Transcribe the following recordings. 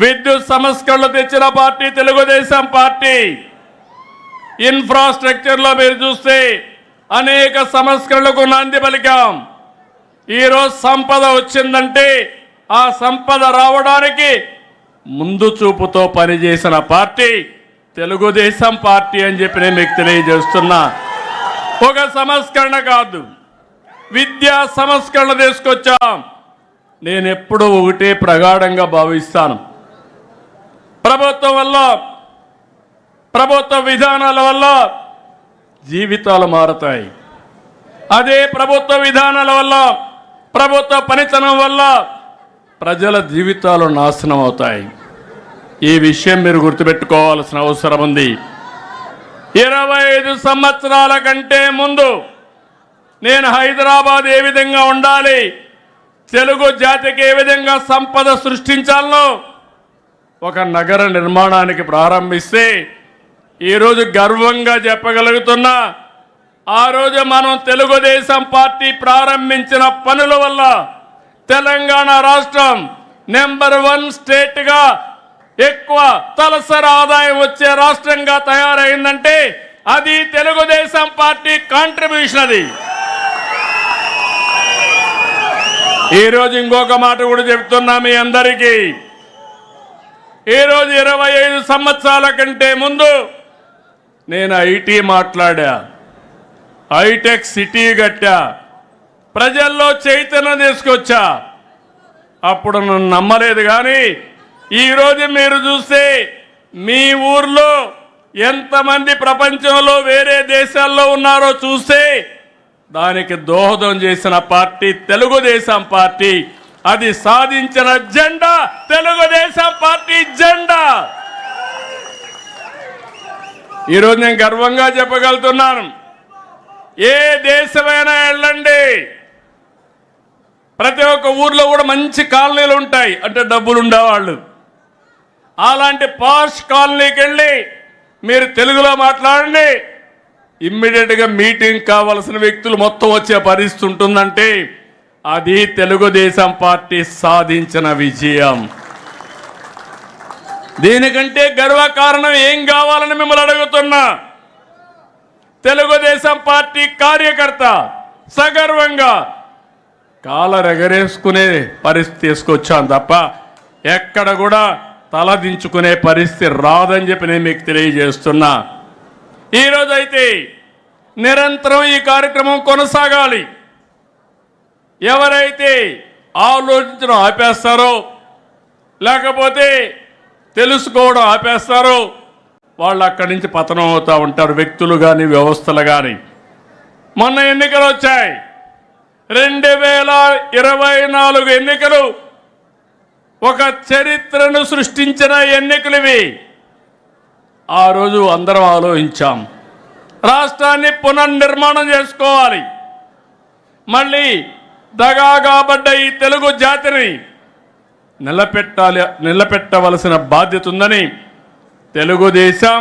విద్యుత్ సంస్కరణలు తెచ్చిన పార్టీ తెలుగుదేశం పార్టీ. ఇన్ఫ్రాస్ట్రక్చర్లో మీరు చూస్తే అనేక సంస్కరణలకు నాంది పలికాం. ఈరోజు సంపద వచ్చిందంటే ఆ సంపద రావడానికి ముందు చూపుతో పనిచేసిన పార్టీ తెలుగుదేశం పార్టీ అని చెప్పి నేను మీకు తెలియజేస్తున్నా. ఒక సంస్కరణ కాదు, విద్యా సంస్కరణ తీసుకొచ్చాం. నేను ఎప్పుడూ ఒకటే ప్రగాఢంగా భావిస్తాను. ప్రభుత్వం వల్ల, ప్రభుత్వ విధానాల వల్ల జీవితాలు మారతాయి. అదే ప్రభుత్వ విధానాల వల్ల, ప్రభుత్వ పనితనం వల్ల ప్రజల జీవితాలు నాశనం అవుతాయి. ఈ విషయం మీరు గుర్తుపెట్టుకోవాల్సిన అవసరం ఉంది. 25 సంవత్సరాల కంటే ముందు నేను హైదరాబాద్ ఏ విధంగా ఉండాలి, తెలుగు జాతికి ఏ విధంగా సంపద సృష్టించాలనో ఒక నగర నిర్మాణానికి ప్రారంభిస్తే ఈరోజు గర్వంగా చెప్పగలుగుతున్నా. ఆ రోజు మనం తెలుగుదేశం పార్టీ ప్రారంభించిన పనుల వల్ల తెలంగాణ రాష్ట్రం నెంబర్ 1 స్టేట్గా ఎక్కువ తలసరి ఆదాయం వచ్చే రాష్ట్రంగా తయారైందంటే అది తెలుగుదేశం పార్టీ కాంట్రిబ్యూషన్. అది ఈరోజు ఇంకొక మాట కూడా చెప్తున్నా మీ అందరికీ. ఈరోజు 25 సంవత్సరాల కంటే ముందు నేను ఐటీ మాట్లాడా, హైటెక్ సిటీ కట్టా, ప్రజల్లో చైతన్యం తీసుకొచ్చా. అప్పుడు నన్ను నమ్మలేదు. కానీ ఈరోజు మీరు చూస్తే మీ ఊర్లో ఎంతమంది ప్రపంచంలో వేరే దేశాల్లో ఉన్నారో చూస్తే దానికి దోహదం చేసిన పార్టీ తెలుగుదేశం పార్టీ. అది సాధించిన జెండా తెలుగుదేశం పార్టీ జెండా. ఈరోజు నేను గర్వంగా చెప్పగలుగుతున్నాను. ఏ దేశమైనా వెళ్ళండి, ప్రతి ఒక్క ఊర్లో కూడా మంచి కాలనీలు ఉంటాయి, అంటే డబ్బులు ఉండేవాళ్ళు. అలాంటి పాష్ కాలనీకి వెళ్ళి మీరు తెలుగులో మాట్లాడండి, ఇమ్మీడియట్గా మీటింగ్ కావాల్సిన వ్యక్తులు మొత్తం వచ్చే పరిస్థితి ఉంటుందంటే అది తెలుగుదేశం పార్టీ సాధించిన విజయం. దీనికంటే గర్వకారణం ఏం కావాలని మిమ్మల్ని అడుగుతున్నా. తెలుగుదేశం పార్టీ కార్యకర్త సగర్వంగా కాలరెగరేసుకునే పరిస్థితి తీసుకొచ్చాను తప్ప ఎక్కడ కూడా తలదించుకునే పరిస్థితి రాదని చెప్పి నేను మీకు తెలియజేస్తున్నా. ఈరోజైతే నిరంతరం ఈ కార్యక్రమం కొనసాగాలి. ఎవరైతే ఆలోచించడం ఆపేస్తారో, లేకపోతే తెలుసుకోవడం ఆపేస్తారో వాళ్ళు అక్కడి నుంచి పతనం అవుతూ ఉంటారు, వ్యక్తులు కానీ వ్యవస్థలు కానీ. మొన్న ఎన్నికలు వచ్చాయి, 2024 ఎన్నికలు ఒక చరిత్రను సృష్టించిన ఎన్నికలు ఇవి. ఆ రోజు అందరం ఆలోచించాం, రాష్ట్రాన్ని పునర్నిర్మాణం చేసుకోవాలి, మళ్ళీ దగాగాబడ్డ ఈ తెలుగు జాతిని నిలబెట్టవలసిన బాధ్యత ఉందని తెలుగుదేశం,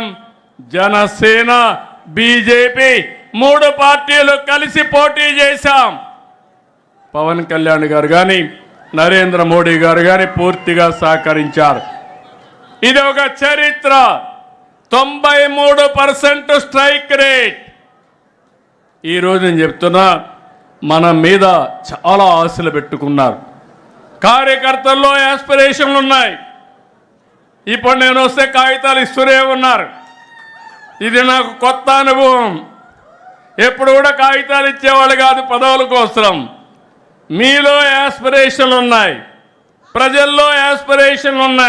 జనసేన, బీజేపీ 3 పార్టీలు కలిసి పోటీ చేశాం. పవన్ కళ్యాణ్ గారు కానీ నరేంద్ర మోడీ గారు కానీ పూర్తిగా సహకరించారు. ఇది ఒక చరిత్ర. 93% స్ట్రైక్ రేట్. ఈరోజు నేను చెప్తున్నా, మన మీద చాలా ఆశలు పెట్టుకున్నారు. కార్యకర్తల్లో యాస్పిరేషన్లు ఉన్నాయి. ఇప్పుడు నేను వస్తే కాగితాలు ఇస్తూనే ఉన్నారు. ఇది నాకు కొత్త అనుభవం. ఎప్పుడు కూడా కాగితాలు ఇచ్చేవాళ్ళు కాదు పదవుల కోసం. మీలో యాస్పిరేషన్లు ఉన్నాయి, ప్రజల్లో యాస్పిరేషన్లు ఉన్నాయి.